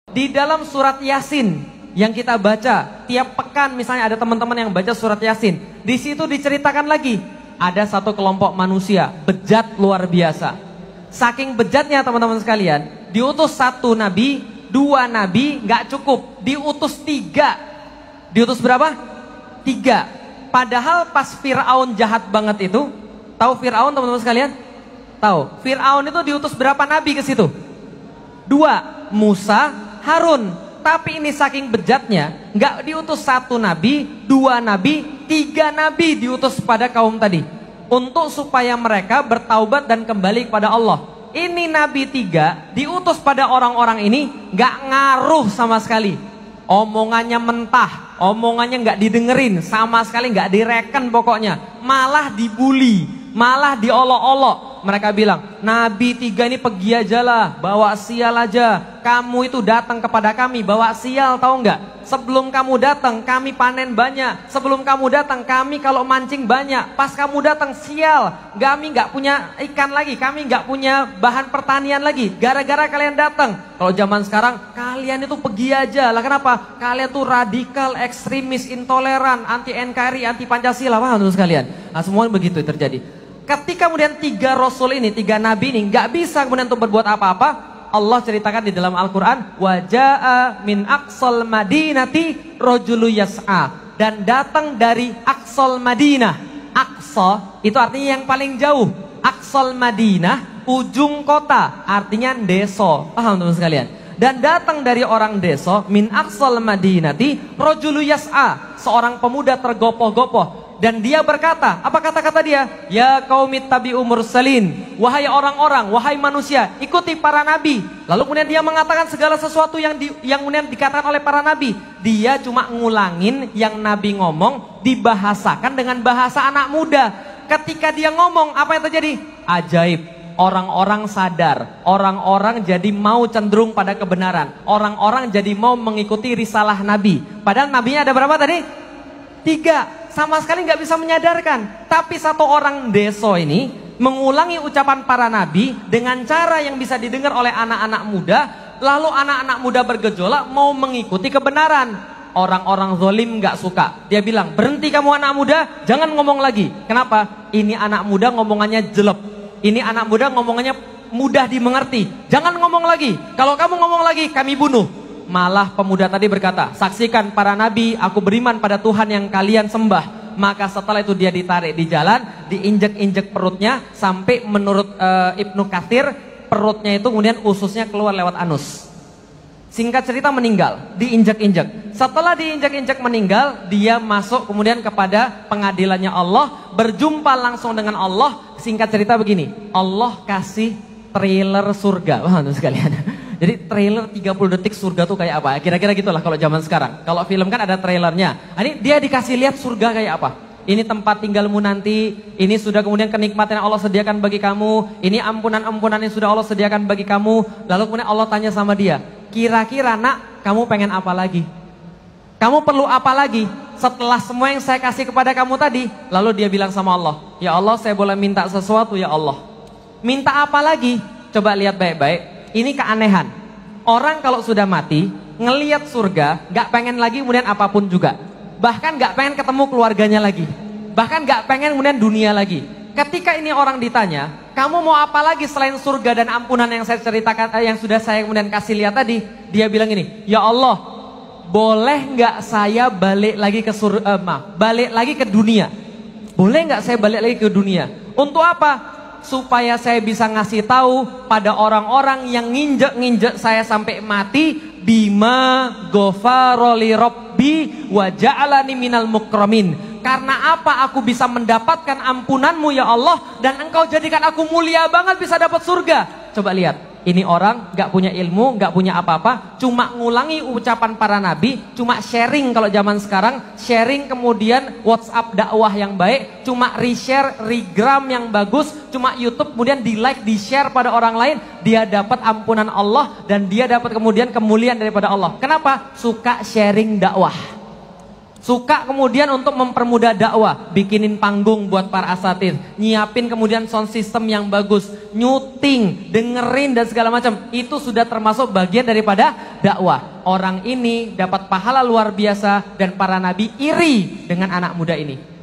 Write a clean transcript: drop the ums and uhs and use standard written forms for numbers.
Di dalam surat Yasin yang kita baca tiap pekan, misalnya ada teman-teman yang baca surat Yasin, di situ diceritakan lagi ada satu kelompok manusia bejat luar biasa. Saking bejatnya teman-teman sekalian, diutus satu nabi, dua nabi nggak cukup, diutus tiga. Diutus berapa? Tiga. Padahal pas Fir'aun jahat banget itu, tahu Fir'aun teman-teman sekalian? Tahu. Fir'aun itu diutus berapa nabi ke situ? Dua, Musa, Harun. Tapi ini saking bejatnya, nggak diutus satu nabi, dua nabi, tiga nabi diutus pada kaum tadi, untuk supaya mereka bertaubat dan kembali kepada Allah. Ini nabi tiga diutus pada orang-orang ini nggak ngaruh sama sekali. Omongannya mentah, omongannya nggak didengerin, sama sekali nggak direken pokoknya, malah dibully, malah diolok-olok. Mereka bilang, nabi tiga ini pergi aja lah, bawa sial aja. Kamu itu datang kepada kami bawa sial, tahu nggak? Sebelum kamu datang kami panen banyak, sebelum kamu datang kami kalau mancing banyak, pas kamu datang sial, kami nggak punya ikan lagi, kami nggak punya bahan pertanian lagi, gara-gara kalian datang. Kalau zaman sekarang kalian itu pergi aja lah. Kenapa? Kalian tuh radikal, ekstremis, intoleran, anti NKRI, anti Pancasila, paham tuh sekalian? Nah, semua begitu terjadi. Ketika kemudian tiga rasul ini, tiga nabi ini nggak bisa kemudian untuk berbuat apa-apa, Allah ceritakan di dalam Al-Quran, waja'a min aqsal madinati rajulu yas'a, dan datang dari aqsal Madinah. Aqsa itu artinya yang paling jauh. Aqsal Madinah, ujung kota, artinya deso. Paham teman-teman sekalian? Dan datang dari orang deso, min aqsal madinati rajulu yas'a, seorang pemuda tergopoh-gopoh. Dan dia berkata, apa kata-kata dia? Ya qaumit tabi'u mursalin, wahai orang-orang, wahai manusia, ikuti para nabi. Lalu kemudian dia mengatakan segala sesuatu yang kemudian dikatakan oleh para nabi. Dia cuma ngulangin yang nabi ngomong, dibahasakan dengan bahasa anak muda. Ketika dia ngomong, apa yang terjadi? Ajaib. Orang-orang sadar, orang-orang jadi mau cenderung pada kebenaran, orang-orang jadi mau mengikuti risalah nabi. Padahal nabinya ada berapa tadi? 3. Sama sekali nggak bisa menyadarkan. Tapi satu orang deso ini mengulangi ucapan para nabi dengan cara yang bisa didengar oleh anak-anak muda. Lalu anak-anak muda bergejolak mau mengikuti kebenaran. Orang-orang zolim nggak suka. Dia bilang, berhenti kamu anak muda, jangan ngomong lagi. Kenapa? Ini anak muda ngomongannya jelek. Ini anak muda ngomongannya mudah dimengerti. Jangan ngomong lagi. Kalau kamu ngomong lagi, kami bunuh. Malah pemuda tadi berkata, saksikan para nabi, aku beriman pada Tuhan yang kalian sembah. Maka setelah itu dia ditarik di jalan, diinjek-injek perutnya, sampai menurut Ibnu Katsir, perutnya itu kemudian ususnya keluar lewat anus. Singkat cerita meninggal, diinjek-injek. Setelah diinjek-injek meninggal, dia masuk kemudian kepada pengadilannya Allah, berjumpa langsung dengan Allah. Singkat cerita begini, Allah kasih trailer surga. Wah, sekalian. Jadi trailer 30 detik surga tuh kayak apa? Kira-kira gitulah kalau zaman sekarang. Kalau film kan ada trailernya. Ini dia dikasih lihat surga kayak apa. Ini tempat tinggalmu nanti. Ini sudah kemudian kenikmatan yang Allah sediakan bagi kamu. Ini ampunan-ampunan yang sudah Allah sediakan bagi kamu. Lalu kemudian Allah tanya sama dia, kira-kira nak, kamu pengen apa lagi? Kamu perlu apa lagi setelah semua yang saya kasih kepada kamu tadi? Lalu dia bilang sama Allah, ya Allah, saya boleh minta sesuatu ya Allah. Minta apa lagi? Coba lihat baik-baik. Ini keanehan. Orang kalau sudah mati, ngelihat surga, gak pengen lagi kemudian apapun juga. Bahkan gak pengen ketemu keluarganya lagi. Bahkan gak pengen kemudian dunia lagi. Ketika ini orang ditanya, kamu mau apa lagi selain surga dan ampunan yang saya ceritakan, yang sudah saya kemudian kasih lihat tadi? Dia bilang ini, ya Allah, boleh gak saya balik lagi ke balik lagi ke dunia? Boleh gak saya balik lagi ke dunia? Untuk apa? Supaya saya bisa ngasih tahu pada orang-orang yang nginjek-nginjek saya sampai mati, bima ghafaroli robbi wa ja'alani minal mukramin. Karena apa aku bisa mendapatkan ampunanmu ya Allah, dan engkau jadikan aku mulia banget bisa dapat surga. Coba lihat, ini orang gak punya ilmu, gak punya apa-apa, cuma ngulangi ucapan para nabi, cuma sharing. Kalau zaman sekarang sharing, kemudian WhatsApp dakwah yang baik, cuma reshare, regram yang bagus, cuma YouTube kemudian di like, di share pada orang lain, dia dapat ampunan Allah dan dia dapat kemudian kemuliaan daripada Allah. Kenapa? Suka sharing dakwah. Suka kemudian untuk mempermudah dakwah, bikinin panggung buat para asatidz, nyiapin kemudian sound system yang bagus, nyuting, dengerin dan segala macam. Itu sudah termasuk bagian daripada dakwah. Orang ini dapat pahala luar biasa dan para nabi iri dengan anak muda ini.